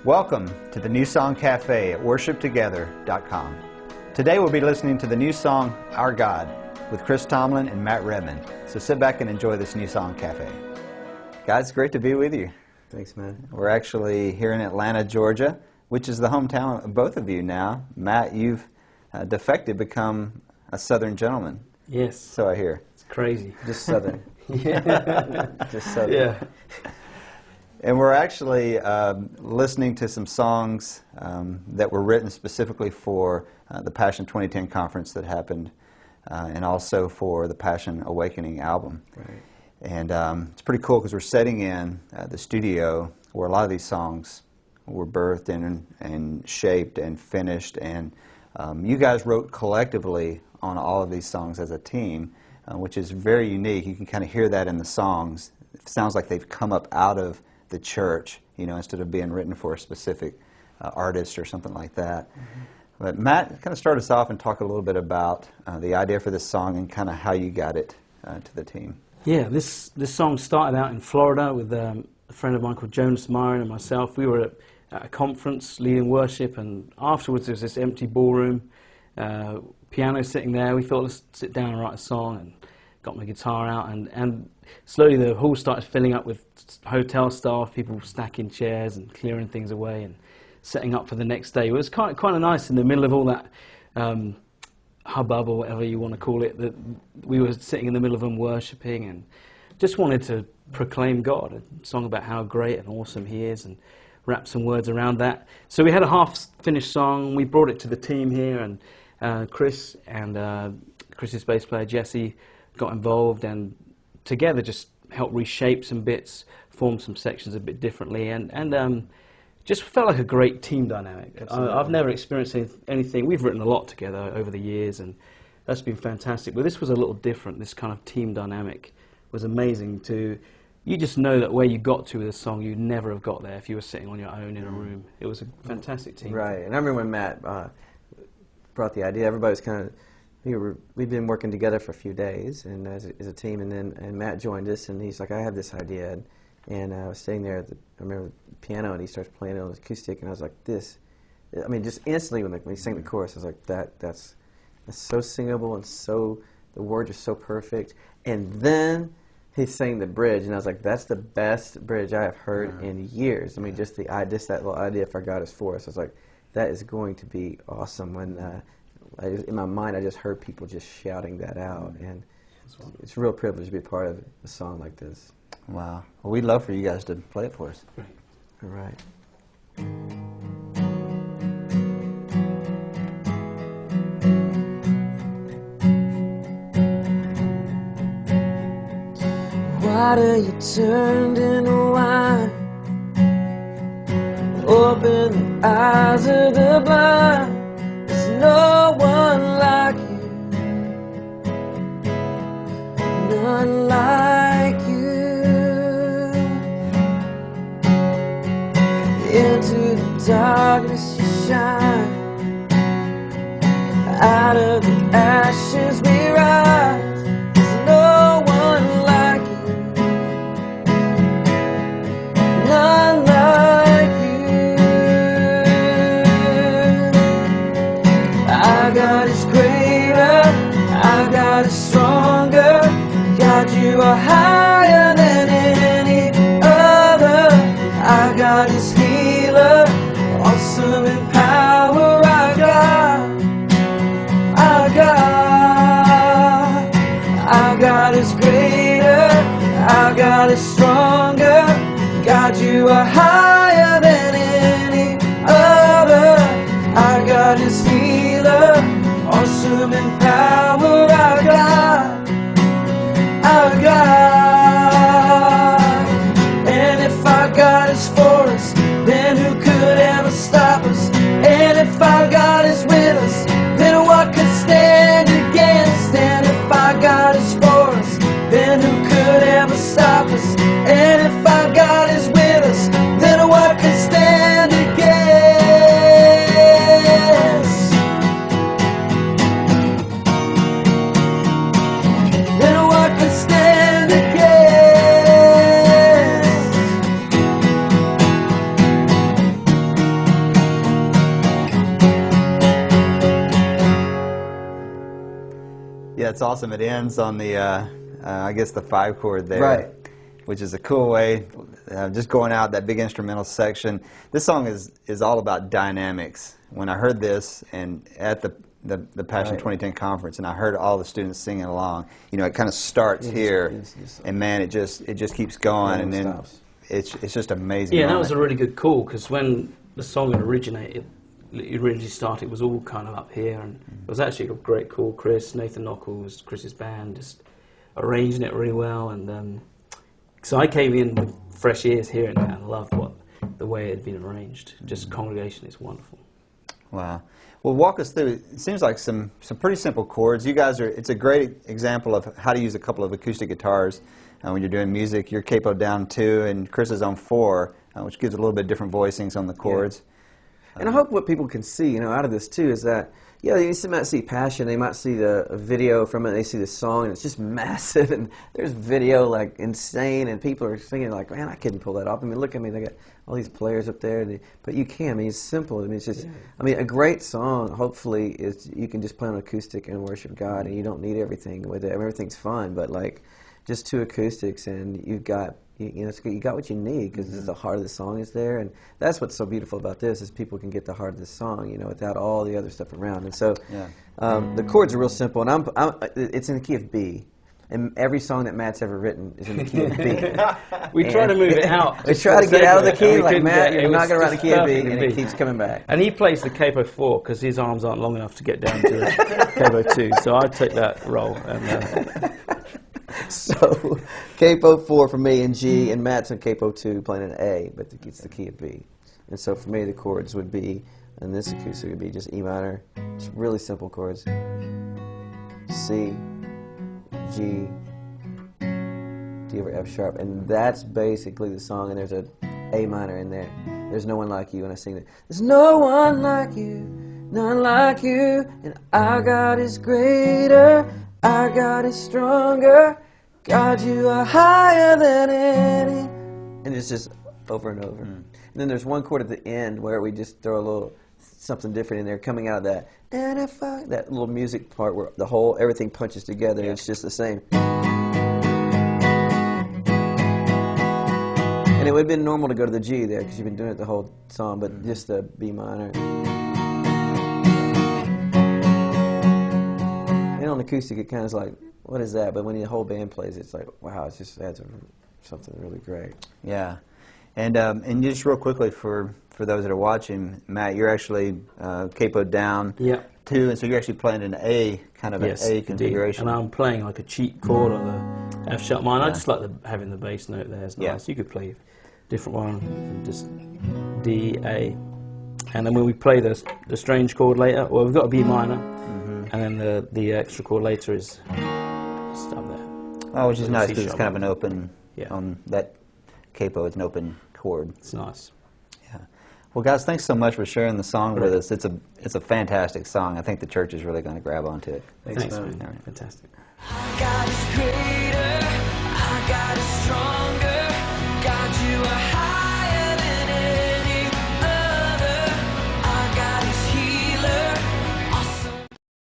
Welcome to the New Song Cafe at worshiptogether.com. Today we'll be listening to the new song, Our God, with Chris Tomlin and Matt Redman. So sit back and enjoy this New Song Cafe. Guys, it's great to be with you. Thanks, man. We're actually here in Atlanta, Georgia, which is the hometown of both of you now. Matt, you've defected, become a Southern gentleman. Yes. So I hear. It's crazy. Just Southern. Yeah. Just Southern. Yeah. And we're actually listening to some songs that were written specifically for the Passion 2010 conference that happened, and also for the Passion Awakening album. Right. And it's pretty cool because we're setting in the studio where a lot of these songs were birthed and shaped and finished. And you guys wrote collectively on all of these songs as a team, which is very unique. You can kind of hear that in the songs. It sounds like they've come up out of the church, you know, instead of being written for a specific artist or something like that. Mm-hmm. But Matt, kind of start us off and talk a little bit about the idea for this song and kind of how you got it to the team. Yeah, this song started out in Florida with a friend of mine called Jonas Myron and myself. We were at a conference leading worship, and afterwards there was this empty ballroom, piano sitting there. We thought, let's sit down and write a song, and got my guitar out, and slowly the hall started filling up with hotel staff, people stacking chairs and clearing things away and setting up for the next day. It was kind of nice in the middle of all that hubbub, or whatever you want to call it, that we were sitting in the middle of them worshipping and just wanted to proclaim God, a song about how great and awesome He is, and wrap some words around that. So we had a half-finished song. We brought it to the team here, and Chris and Chris's bass player Jesse got involved, and together just helped reshape some bits, form some sections a bit differently, and just felt like a great team dynamic. I've never experienced anything. We've written a lot together over the years, and that's been fantastic. But this was a little different. This kind of team dynamic was amazing. You just know that where you got to with a song, you'd never have got there if you were sitting on your own in a room. It was a fantastic team. Right, and I remember when Matt brought the idea, everybody was kind of, we'd been working together for a few days and as a team, and Matt joined us, and he's like, I have this idea, and I was sitting there I remember the piano, and he starts playing it on the acoustic, and I was like, I mean, just instantly when he sang the chorus, I was like, that's so singable, and so, the words are so perfect. And then he sang the bridge, and I was like, that's the best bridge I have heard in years. I mean, just that little idea, if our God is for us, I was like, that is going to be awesome. When in my mind, I just heard people just shouting that out, and it's a real privilege to be a part of a song like this. Wow. Well, we'd love for you guys to play it for us. Great. All right. Water you turned into wine, open the eyes of the blind. There's no one like you, none like you. Into the darkness you shine, out of the ashes we rise. There's no one like you, none like you. Our God is greater, our God is stronger. God, you are higher than any other. Our God is healer, awesome in power. Our God, our God, our God is greater, our God is stronger. God, you are higher than any other. Our God is healer, awesome in power. Our God, our God. And if our God is for us, then who could ever stop us? And if our God is with us, then what could stand against? And if our God is for us, then who could ever stop us? And if our God is with us, then what that's awesome. It ends on the, I guess, the 5 chord there. Right. Which is a cool way, just going out that big instrumental section. This song is all about dynamics. When I heard this and at the Passion Right. 2010 conference, and I heard all the students singing along, you know, it kind of starts here, and man, it just keeps going, and then stops. it's just amazing. Yeah, that moment. was a really good call, because when the song had originated, it really started, it was all kind of up here, and it was actually a great call. Nathan Knuckles, Chris's band, just arranging it really well, and so I came in with fresh ears hearing it and loved the way it had been arranged. Just congregation is wonderful. Wow. Well, walk us through. It seems like some pretty simple chords. You guys are. It's a great example of how to use a couple of acoustic guitars when you're doing music. You're capo down 2, and Chris is on 4, which gives a little bit different voicings on the chords. And I hope what people can see, you know, out of this too, is that, yeah, they might see Passion, they might see the video from it, they see the song, and it's just massive, and there's video like insane, and people are singing like, man, I couldn't pull that off. I mean, look at me, they got all these players up there, but you can. I mean, it's simple. I mean, it's just, I mean, a great song, hopefully, is you can just play on acoustic and worship God, and you don't need everything with it. Everything's fine, but like, just 2 acoustics, and you've got, you know, you got what you need, because the heart of the song is there, and that's what's so beautiful about this, is people can get the heart of the song, you know, without all the other stuff around. And so, the chords are real simple, and it's in the key of B, and every song that Matt's ever written is in the key of B. We try to move it out. We try to get out of the key, like, couldn't Matt, get- you're it not was going to write the just key of B, perfect in and it B. keeps coming back. And he plays the capo 4 because his arms aren't long enough to get down to capo 2. So I take that role. And, So, capo 4 for me in G, and Matt's in capo 2 playing an A, but it's the key of B. And so for me, the chords would be, and this acoustic would be just E minor, just really simple chords. C, G, D over F sharp, and that's basically the song, and there's a A minor in there. There's no one like you, and I sing that. There's no one like you, none like you, and our God is greater, our God is stronger, God, you are higher than any. And it's just over and over. And then there's one chord at the end where we just throw a little something different in there, coming out of that. And if I, that little music part where the whole, everything punches together, it's just the same. And it would have been normal to go to the G there, because you've been doing it the whole song, but just the B minor. And on acoustic, it kind of is like, what is that? But when the whole band plays, it's like, wow, it just adds something really great. Yeah. And just real quickly for those that are watching, Matt, you're actually capoed down 2, and so you're actually playing an A, kind of yes, an A indeed. configuration. And I'm playing like a cheat chord on the F sharp minor. I Yeah. just like having the bass note there. It's Yeah. nice. You could play a different one, just D, A. And then when we play the strange chord later, well, we've got a B minor, and then the extra chord later is just up there. Oh, which is nice C because it's sharp kind of an minor. open, on that capo, it's an open chord. It's nice. Yeah. Well, guys, thanks so much for sharing the song with us. It's a fantastic song. I think the church is really going to grab onto it. Thanks, man. man. Fantastic. Our God is greater, our God is